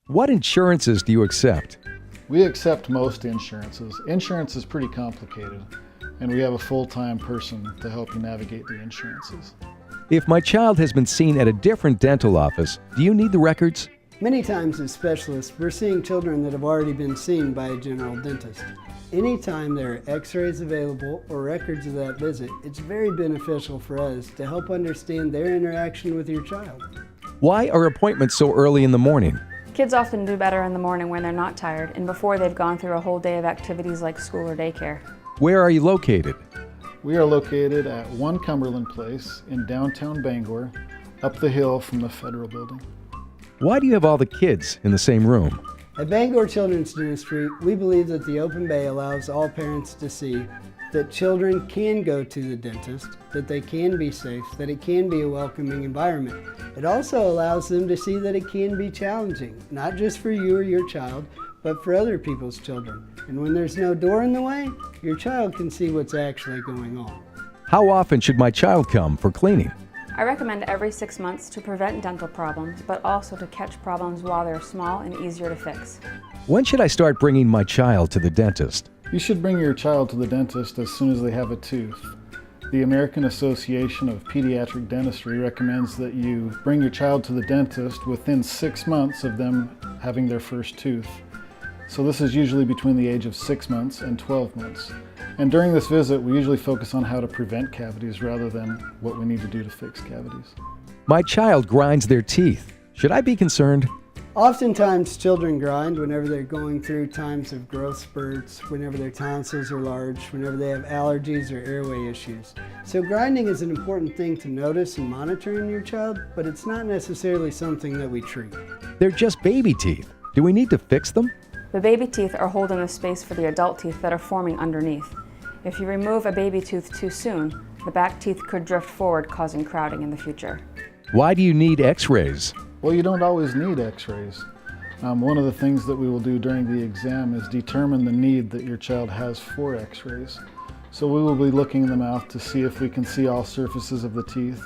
What insurances do you accept? We accept most insurances. Insurance is pretty complicated, and we have a full-time person to help you navigate the insurances. If my child has been seen at a different dental office, do you need the records? Many times as specialists, we're seeing children that have already been seen by a general dentist. Anytime there are x-rays available or records of that visit, it's very beneficial for us to help understand their interaction with your child. Why are appointments so early in the morning? Kids often do better in the morning when they're not tired and before they've gone through a whole day of activities like school or daycare. Where are you located? We are located at 1 Cumberland Place in downtown Bangor, up the hill from the Federal Building. Why do you have all the kids in the same room? At Bangor Children's Dentistry, we believe that the open bay allows all parents to see that children can go to the dentist, that they can be safe, that it can be a welcoming environment. It also allows them to see that it can be challenging, not just for you or your child, but for other people's children. And when there's no door in the way, your child can see what's actually going on. How often should my child come for cleaning? I recommend every 6 months to prevent dental problems, but also to catch problems while they're small and easier to fix. When should I start bringing my child to the dentist? You should bring your child to the dentist as soon as they have a tooth. The American Association of Pediatric Dentistry recommends that you bring your child to the dentist within 6 months of them having their first tooth. So this is usually between the age of 6 months and 12 months. And during this visit, we usually focus on how to prevent cavities rather than what we need to do to fix cavities. My child grinds their teeth. Should I be concerned? Oftentimes children grind whenever they're going through times of growth spurts, whenever their tonsils are large, whenever they have allergies or airway issues. So grinding is an important thing to notice and monitor in your child, but it's not necessarily something that we treat. They're just baby teeth. Do we need to fix them? The baby teeth are holding the space for the adult teeth that are forming underneath. If you remove a baby tooth too soon, the back teeth could drift forward, causing crowding in the future. Why do you need x-rays? Well, you don't always need x-rays. One of the things that we will do during the exam is determine the need that your child has for x-rays. So we will be looking in the mouth to see if we can see all surfaces of the teeth.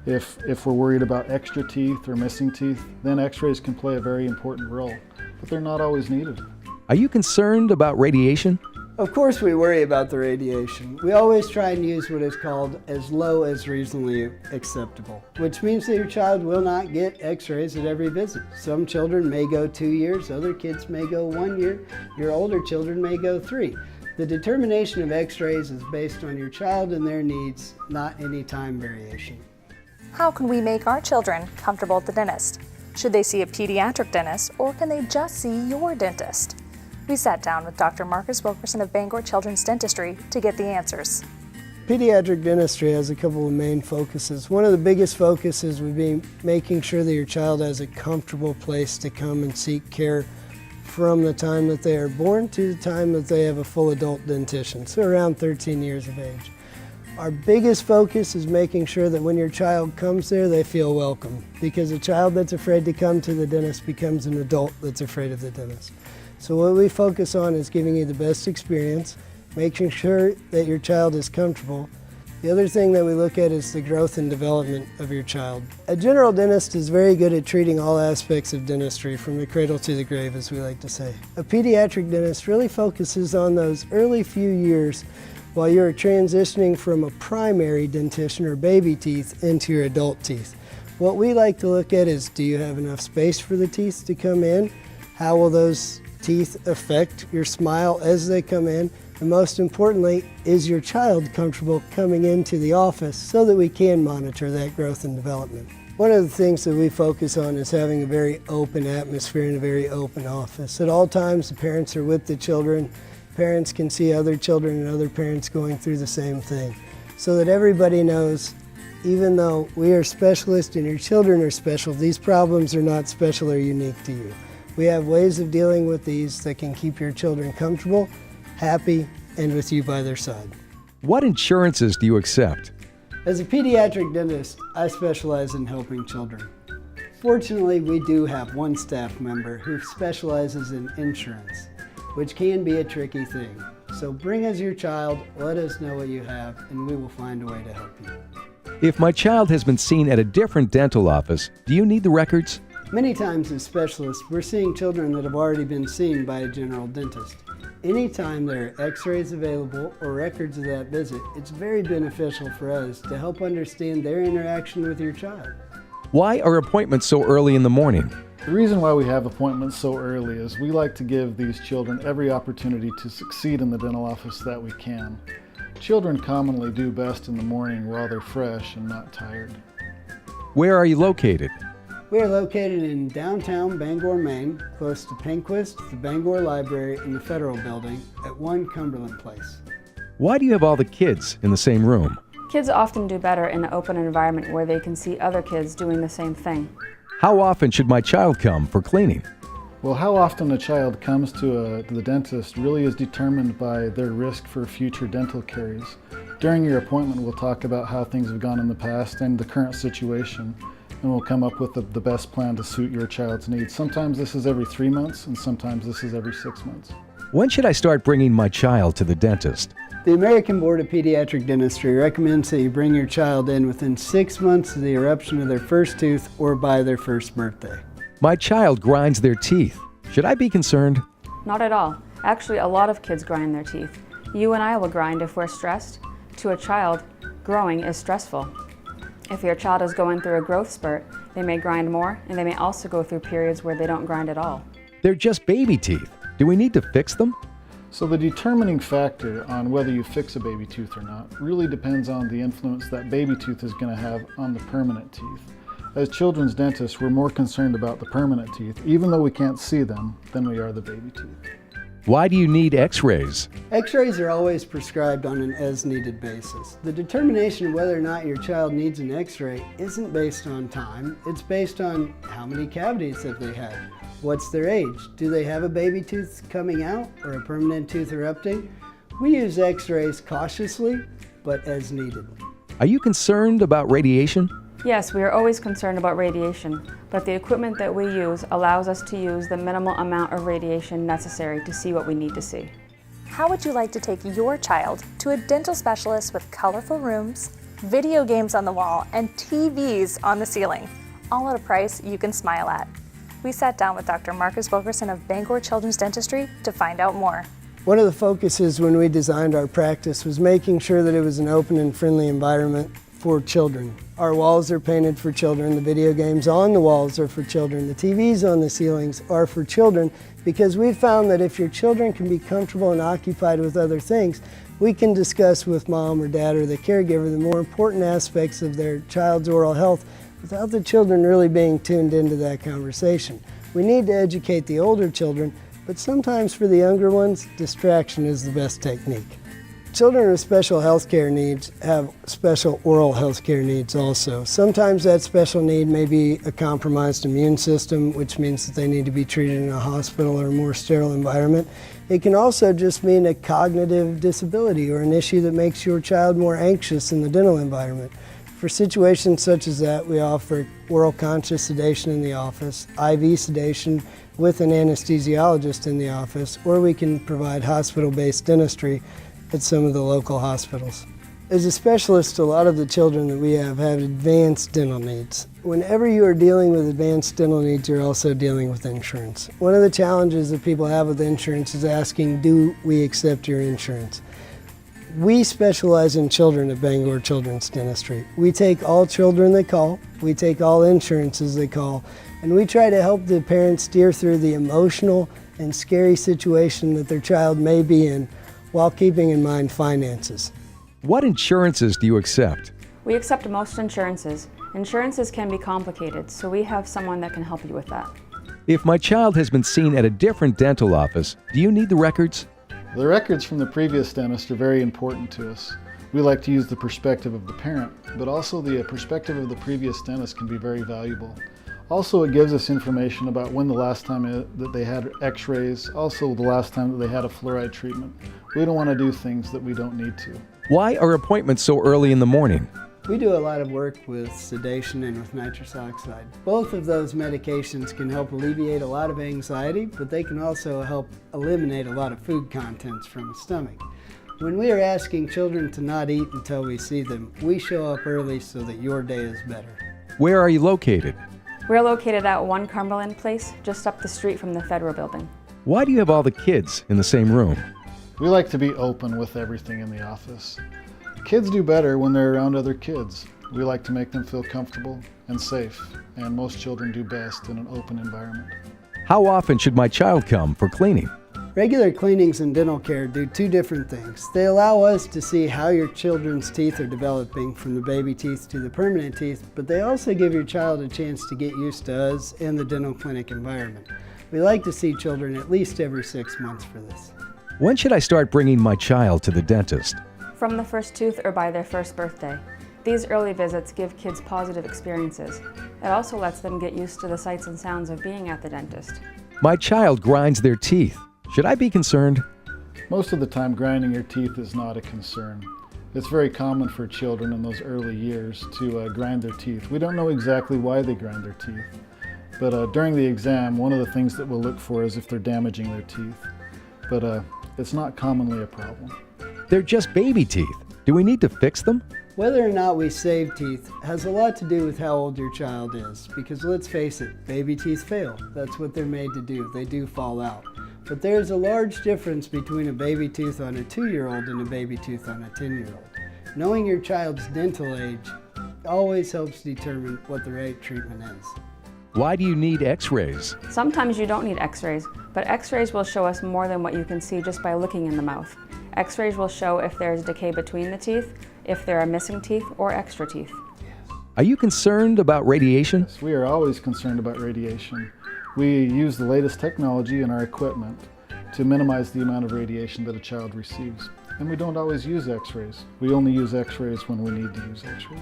If we're worried about extra teeth or missing teeth, then x-rays can play a very important role, but they're not always needed. Are you concerned about radiation? Of course we worry about the radiation. We always try and use what is called as low as reasonably acceptable, which means that your child will not get x-rays at every visit. Some children may go 2 years, other kids may go 1 year, your older children may go 3. The determination of x-rays is based on your child and their needs, not any time variation. How can we make our children comfortable at the dentist? Should they see a pediatric dentist, or can they just see your dentist? We sat down with Dr. Marcus Wilkerson of Bangor Children's Dentistry to get the answers. Pediatric dentistry has a couple of main focuses. One of the biggest focuses would be making sure that your child has a comfortable place to come and seek care from the time that they are born to the time that they have a full adult dentition, so around 13 years of age. Our biggest focus is making sure that when your child comes there, they feel welcome, because a child that's afraid to come to the dentist becomes an adult that's afraid of the dentist. So what we focus on is giving you the best experience, making sure that your child is comfortable. The other thing that we look at is the growth and development of your child. A general dentist is very good at treating all aspects of dentistry, from the cradle to the grave, as we like to say. A pediatric dentist really focuses on those early few years while you're transitioning from a primary dentition or baby teeth into your adult teeth. What we like to look at is, do you have enough space for the teeth to come in? How will those teeth affect your smile as they come in? And most importantly, is your child comfortable coming into the office so that we can monitor that growth and development? One of the things that we focus on is having a very open atmosphere and a very open office. At all times, the parents are with the children. Parents can see other children and other parents going through the same thing, so that everybody knows, even though we are specialists and your children are special, these problems are not special or unique to you. We have ways of dealing with these that can keep your children comfortable, happy, and with you by their side. What insurances do you accept? As a pediatric dentist, I specialize in helping children. Fortunately, we do have one staff member who specializes in insurance, which can be a tricky thing. So bring us your child, let us know what you have, and we will find a way to help you. If my child has been seen at a different dental office, do you need the records? Many times as specialists, we're seeing children that have already been seen by a general dentist. Anytime there are x-rays available or records of that visit, it's very beneficial for us to help understand their interaction with your child. Why are appointments so early in the morning? The reason why we have appointments so early is we like to give these children every opportunity to succeed in the dental office that we can. Children commonly do best in the morning while they're fresh and not tired. Where are you located? We are located in downtown Bangor, Maine, close to Penquist, the Bangor Library, and the Federal Building at 1 Cumberland Place. Why do you have all the kids in the same room? Kids often do better in an open environment where they can see other kids doing the same thing. How often should my child come for cleaning? Well, how often a child comes to the dentist really is determined by their risk for future dental caries. During your appointment, we'll talk about how things have gone in the past and the current situation, and we'll come up with the best plan to suit your child's needs. Sometimes this is every 3 months, and sometimes this is every 6 months. When should I start bringing my child to the dentist? The American Board of Pediatric Dentistry recommends that you bring your child in within 6 months of the eruption of their first tooth or by their first birthday. My child grinds their teeth. Should I be concerned? Not at all. Actually, a lot of kids grind their teeth. You and I will grind if we're stressed. To a child, growing is stressful. If your child is going through a growth spurt, they may grind more, and they may also go through periods where they don't grind at all. They're just baby teeth. Do we need to fix them? So the determining factor on whether you fix a baby tooth or not really depends on the influence that baby tooth is going to have on the permanent teeth. As children's dentists, we're more concerned about the permanent teeth, even though we can't see them, than we are the baby teeth. Why do you need x-rays? X-rays are always prescribed on an as-needed basis. The determination of whether or not your child needs an X-ray isn't based on time, it's based on how many cavities have they had, what's their age, do they have a baby tooth coming out or a permanent tooth erupting? We use X-rays cautiously, but as needed. Are you concerned about radiation? Yes, we are always concerned about radiation, but the equipment that we use allows us to use the minimal amount of radiation necessary to see what we need to see. How would you like to take your child to a dental specialist with colorful rooms, video games on the wall, and TVs on the ceiling, all at a price you can smile at? We sat down with Dr. Marcus Wilkerson of Bangor Children's Dentistry to find out more. One of the focuses when we designed our practice was making sure that it was an open and friendly environment for children. Our walls are painted for children, the video games on the walls are for children, the TVs on the ceilings are for children, because we've found that if your children can be comfortable and occupied with other things, we can discuss with mom or dad or the caregiver the more important aspects of their child's oral health without the children really being tuned into that conversation. We need to educate the older children, but sometimes for the younger ones, distraction is the best technique. Children with special health care needs have special oral health care needs also. Sometimes that special need may be a compromised immune system, which means that they need to be treated in a hospital or a more sterile environment. It can also just mean a cognitive disability or an issue that makes your child more anxious in the dental environment. For situations such as that, we offer oral conscious sedation in the office, IV sedation with an anesthesiologist in the office, or we can provide hospital-based dentistry at some of the local hospitals. As a specialist, a lot of the children that we have advanced dental needs. Whenever you are dealing with advanced dental needs, you're also dealing with insurance. One of the challenges that people have with insurance is asking, do we accept your insurance? We specialize in children at Bangor Children's Dentistry. We take all children that call, we take all insurances that call, and we try to help the parents steer through the emotional and scary situation that their child may be in while keeping in mind finances. What insurances do you accept? We accept most insurances. Insurances can be complicated, so we have someone that can help you with that. If my child has been seen at a different dental office, do you need the records? The records from the previous dentist are very important to us. We like to use the perspective of the parent, but also the perspective of the previous dentist can be very valuable. Also, it gives us information about when the last time that they had x-rays, also the last time that they had a fluoride treatment. We don't want to do things that we don't need to. Why are appointments so early in the morning? We do a lot of work with sedation and with nitrous oxide. Both of those medications can help alleviate a lot of anxiety, but they can also help eliminate a lot of food contents from the stomach. When we are asking children to not eat until we see them, we show up early so that your day is better. Where are you located? We're located at 1 Cumberland Place, just up the street from the Federal Building. Why do you have all the kids in the same room? We like to be open with everything in the office. Kids do better when they're around other kids. We like to make them feel comfortable and safe, and most children do best in an open environment. How often should my child come for cleaning? Regular cleanings and dental care do two different things. They allow us to see how your children's teeth are developing from the baby teeth to the permanent teeth, but they also give your child a chance to get used to us and the dental clinic environment. We like to see children at least every 6 months for this. When should I start bringing my child to the dentist? From the first tooth or by their first birthday. These early visits give kids positive experiences. It also lets them get used to the sights and sounds of being at the dentist. My child grinds their teeth. Should I be concerned? Most of the time, grinding your teeth is not a concern. It's very common for children in those early years to grind their teeth. We don't know exactly why they grind their teeth, but during the exam, one of the things that we'll look for is if they're damaging their teeth. But it's not commonly a problem. They're just baby teeth. Do we need to fix them? Whether or not we save teeth has a lot to do with how old your child is, because let's face it, baby teeth fail. That's what they're made to do. They do fall out. But there's a large difference between a baby tooth on a 2-year-old and a baby tooth on a 10-year-old. Knowing your child's dental age always helps determine what the right treatment is. Why do you need x-rays? Sometimes you don't need x-rays, but x-rays will show us more than what you can see just by looking in the mouth. X-rays will show if there is decay between the teeth, if there are missing teeth, or extra teeth. Are you concerned about radiation? Yes, we are always concerned about radiation. We use the latest technology in our equipment to minimize the amount of radiation that a child receives. And we don't always use x-rays. We only use x-rays when we need to use x-rays.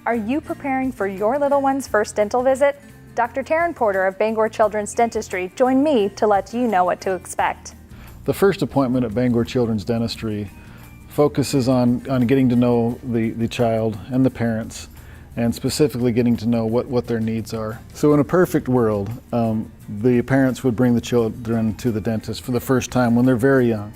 Are you preparing for your little one's first dental visit? Dr. Taryn Porter of Bangor Children's Dentistry joined me to let you know what to expect. The first appointment at Bangor Children's Dentistry focuses on getting to know the child and the parents, and specifically getting to know what their needs are. So in a perfect world, the parents would bring the children to the dentist for the first time when they're very young,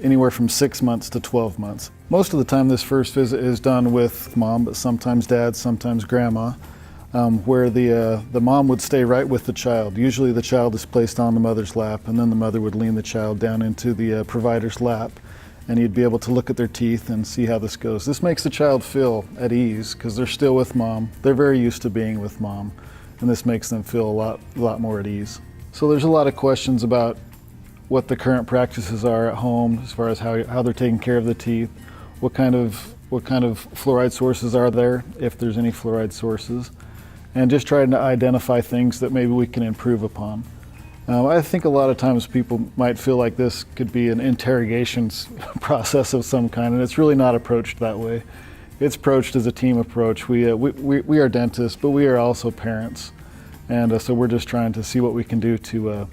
anywhere from 6 months to 12 months. Most of the time this first visit is done with mom, but sometimes dad, sometimes grandma, where the mom would stay right with the child. Usually the child is placed on the mother's lap, and then the mother would lean the child down into the provider's lap, and you'd be able to look at their teeth and see how this goes. This makes the child feel at ease because they're still with mom. They're very used to being with mom, and this makes them feel a lot more at ease. So there's a lot of questions about what the current practices are at home as far as how they're taking care of the teeth, what kind of fluoride sources are there, if there's any fluoride sources, and just trying to identify things that maybe we can improve upon. I think a lot of times people might feel like this could be an interrogation process of some kind, and it's really not approached that way. It's approached as a team approach. We are dentists, but we are also parents, and so we're just trying to see what we can do to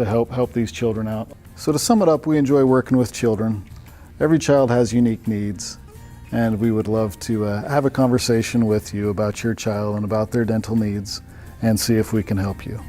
help these children out. So to sum it up, we enjoy working with children. Every child has unique needs, and we would love to have a conversation with you about your child and about their dental needs and see if we can help you.